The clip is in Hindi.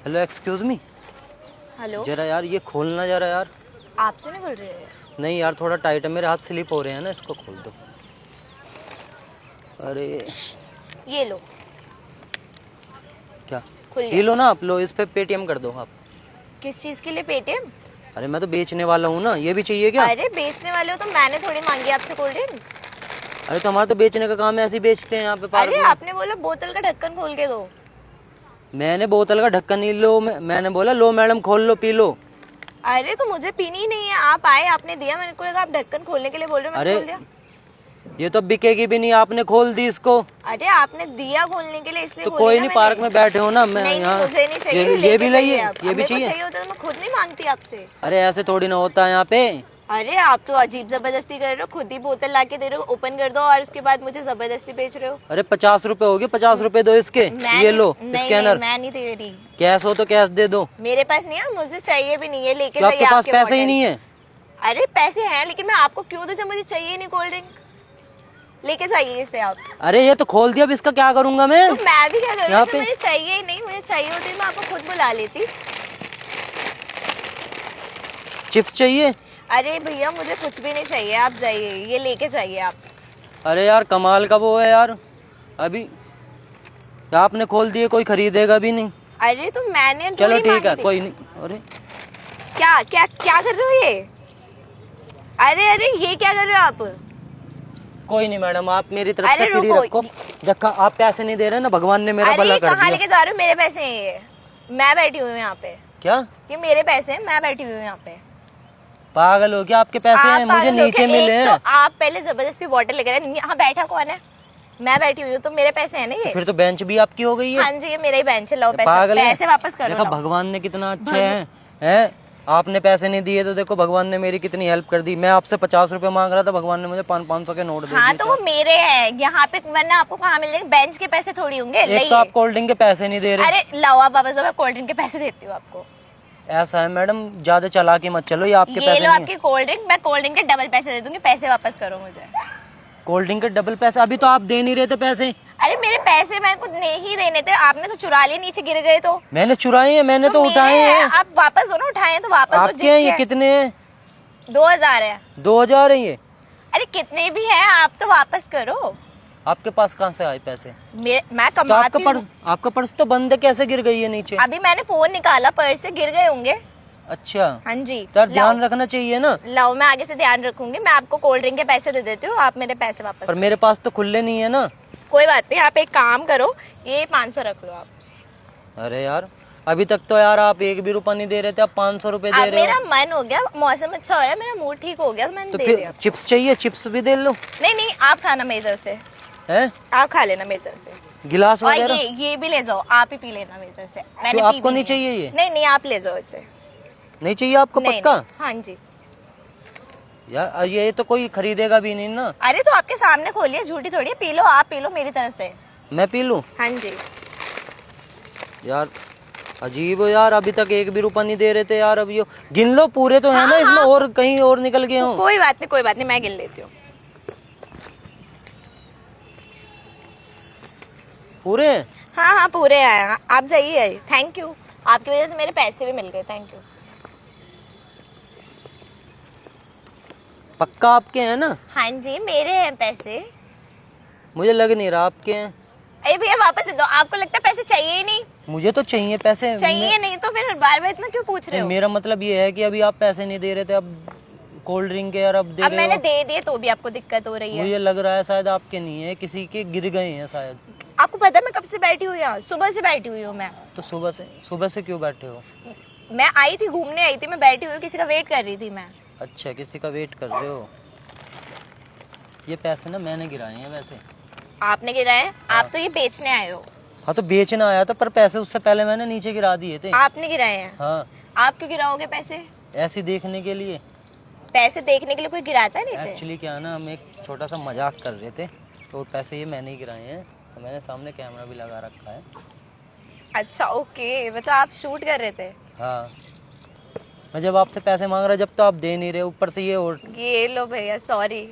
Hello excuse me, hello. जरा यार ये खोलना जरा यार। आपसे नहीं खुल रही है? नहीं यार थोड़ा टाइट है, मेरे हाथ स्लिप हो रहे हैं ना, इसको खोल दो। अरे ये लो, क्या? खुल ये गया। लो ना, आप लो, इस पे पेटीएम कर दो आप। किस चीज के लिए पेटीएम? अरे मैं तो बेचने वाला हूँ ना, ये भी चाहिए क्या? अरे बेचने वाले हो तो मैंने थोड़ी मांगी आपसे कोल्ड ड्रिंक। अरे तो हमारा तो बेचने का काम है, ऐसे ही बेचते हैं यहाँ पे पार्क अरे में। आपने बोला बोतल का ढक्कन खोल के दो। मैंने बोतल का ढक्कन नहीं लो, मैंने बोला लो मैडम खोल लो पी लो। अरे तो मुझे पीनी ही नहीं है, आप आए आपने दिया, मैंने को लगा आप ढक्कन खोलने के लिए बोल रहे हो, मैंने अरे खोल दिया। ये तो बिकेगी भी नहीं, आपने खोल दी इसको। अरे आपने दिया खोलने के लिए इसलिए तो खोली कोई ना नहीं, मैंने। पार्क में बैठे हो ना, मैं नहीं यहाँ। मुझे नहीं चाहिए, ये लेके भी जाइए लाइए, आप। ये भी मेरे को चाहिए। चाहिए होता तो मैं खुद नहीं मांगती आपसे। अरे ऐसे थोड़ी ना होता है यहाँ पे। अरे आप तो अजीब जबरदस्ती कर रहे हो, खुद ही बोतल लाके दे रहे हो, ओपन कर दो और उसके बाद मुझे जबरदस्ती बेच रहे हो। अरे 50 रुपए हो गए, 50 रुपए दो इसके। मैं ये लो नहीं, स्कैनर। मैं नहीं दे रही। कैश हो तो कैश दे दो। मेरे पास नहीं है, मुझे चाहिए भी नहीं है, लेके तो जाइए आपके पास आपके पैसे ही बॉटल। नहीं है? अरे पैसे हैं लेकिन मैं आपको क्यों दूं जब मुझे चाहिए नहीं कोल्ड ड्रिंक। लेके जाइए इसे आप। अरे ये तो खोल दिया, अब इसका क्या करूंगा मैं? तो मैं भी क्या करूँ, यहाँ जब पे मुझे चाहिए ही नहीं, मुझे चाहिए होती मैं आपको खुद बुला लेती। चिप्स चाहिए? अरे भैया मुझे कुछ भी नहीं चाहिए, आप जाइए, ये लेके जाइए आप। अरे यार कमाल का वो है यार, अभी आपने खोल दिए, कोई खरीदेगा भी नहीं। अरे तो मैंने चलो थोड़ी ठीक है, मांगी थी। कोई नहीं। अरे क्या क्या क्या कर रहे हो ये? अरे अरे ये क्या कर रहे हो आप? कोई नहीं मैडम, आप मेरी तरफ अरे से फ्री रुको। रखो। जब आप पैसे नहीं दे रहे ना, भगवान ने मेरा अरे भला ये कर कहाँ दिया। लेके जा रहे हो, मेरे पैसे हैं ये, मैं बैठी हुई हूँ यहाँ पे। क्या ये मेरे पैसे हैं, मैं बैठी हुई हूँ यहाँ पे। पागल हो क्या? आपके पैसे आप हैं, मुझे पागल हो नीचे क्या? मिले एक हैं। तो आप पहले जबरदस्ती बॉटल लेकर आए, यहाँ बैठा कौन है? मैं बैठी हुई हूँ, तो मेरे पैसे हैं ना ये। फिर तो बेंच भी आपकी हो गई है। हाँ जी, ये मेरा ही बेंच है, लो पैसे, पागल है? पैसे वापस करो। देखा लाओ। भगवान ने कितना अच्छे हैं। आपने पैसे नहीं दिए तो देखो भगवान ने मेरी कितनी हेल्प कर दी। मैं आपसे 50 रुपए मांग रहा था, भगवान ने मुझे 500 के नोट दे हाँ दिए। तो वो मेरे हैं यहाँ पे, वरना आपको कहाँ मिल जाएंगे? बेंच के पैसे थोड़ी होंगे। एक तो आप कोल्ड ड्रिंक के पैसे नहीं दे रहे। अरे लाओ आप वापस दो, मैं कोल्ड ड्रिंक के पैसे देती हूँ आपको। ऐसा है मैडम, ज्यादा चालाकी मत चलो, ये आपके ये पैसे लो नहीं आपकी कोल्ड ड्रिंक, मैं कोल्ड ड्रिंक के डबल पैसे दे दूंगी, पैसे वापस करो मुझे। कोल्ड ड्रिंक के डबल पैसे? अभी तो आप दे नहीं रहे थे पैसे। अरे मेरे पैसे मेरे को नहीं देने थे, आपने तो चुरा लिए, नीचे गिर गए तो। मैंने चुराए हैं? मैंने तो मेरे उठाए हैं। आप वापस दो ना, उठाए हैं तो वापस दो। आपके हैं ये? कितने हैं? 2000 है। 2000 है ये? अरे कितने भी हैं, आप तो वापस करो। आपके पास कहाँ से आए पैसे? मैं तो कमाती हूँ। आपका पर्स तो बंद है, कैसे गिर गई है नीचे? अभी मैंने फोन निकाला, पर्स से गिर गए होंगे। अच्छा हाँ जी। तो यार ध्यान लाओ। रखना चाहिए ना। लाओ, मैं आगे से ध्यान रखूंगी, मैं आपको कोल्ड ड्रिंक के पैसे दे देती हूँ, आप मेरे पैसे वापस। पर मेरे पास तो खुले नहीं है ना। कोई बात नहीं, आप एक काम करो, ये 500 रख लो आप। अरे यार अभी तक तो यार आप एक भी रुपया नहीं दे रहे थे, आप 500 रुपए दे अब रहे मेरा हो। मन हो गया, मौसम अच्छा हो रहा है, मेरा मूड ठीक हो गया तो मैंने तो दे फिर दिया। चिप्स चाहिए? चिप्स भी दे लो। नहीं नहीं, आप खाना मेरी तरफ से, हैं? आप खा लेना मेरी तरफ से। गिलास और वगैरह? ये भी ले जाओ, आप ही पी लेना मेरी तरफ से। मैंने तो पी आपको भी नहीं है। चाहिए ये? नहीं नहीं, आप ले जाओ इसे। नहीं चाहिए आपको? नहीं, पक्का? नहीं, हाँ जी। यार ये तो कोई खरीदेगा भी नहीं ना। अरे तो आपके सामने खोलिए, झूठी थोड़ी है, पी लो, आप पी लो मेरी तरफ से। मैं पी लूं? हाँ जी। यार अजीब हो यार, अभी तक एक भी रुपया नहीं दे रहे थे यार। अब ये गिन लो पूरे तो है ना इसमें, और कहीं और निकल गए हो? कोई बात नहीं, कोई बात नहीं, मैं गिन लेती हूँ। पूरे हैं? हाँ हाँ पूरे आए, आप जाइए। थैंक यू, आपकी वजह से मेरे पैसे भी मिल गए, थैंक यू। पक्का आपके हैं ना? हाँ जी मेरे हैं पैसे। मुझे लग नहीं रहा आपके हैं। अरे भैया वापस दे दो, आपको लगता है पैसे चाहिए ही नहीं? मुझे तो चाहिए पैसे। चाहिए नहीं तो फिर बार बार इतना क्यों पूछ रहे हो? मेरा मतलब ये है कि अभी आप पैसे नहीं दे रहे थे, अब कोल्ड ड्रिंक के यार अब दे अब रहे मैंने हो। दे दिए तो भी आपको दिक्कत हो रही है। मुझे लग रहा है शायद आपके नहीं है, किसी के गिर गए हैं शायद। आपको पता है मैं कब से बैठी हुई हूँ? सुबह से बैठी हुई हूँ मैं। तो सुबह से क्यों बैठे हो? मैं आई थी, घूमने आई थी, मैं बैठी हुई हूँ, किसी का वेट कर रही थी मैं। अच्छा किसी का वेट कर रहे हो? ये पैसे ना मैंने गिराए हैं वैसे। आपने गिराए? आप तो ये बेचने आए हो। हाँ तो बेचना आया था, पर पैसे उससे पहले मैंने नीचे गिरा दिए थे। आपने गिराए हैं? हाँ आप क्यों गिराओगे पैसे? ऐसे देखने के लिए। पैसे देखने के लिए कोई गिराता है नीचे? एक्चुअली क्या है ना, हम एक छोटा सा मजाक कर रहे थे, तो पैसे ये मैंने ही गिराए हैं, तो मैंने सामने कैमरा भी लगा रखा है। अच्छा ओके, मतलब आप शूट कर रहे थे? हाँ मैं जब आपसे पैसे मांग रहा, जब तो आप दे नहीं रहे, ऊपर से ये और ये लो भैया, सॉरी।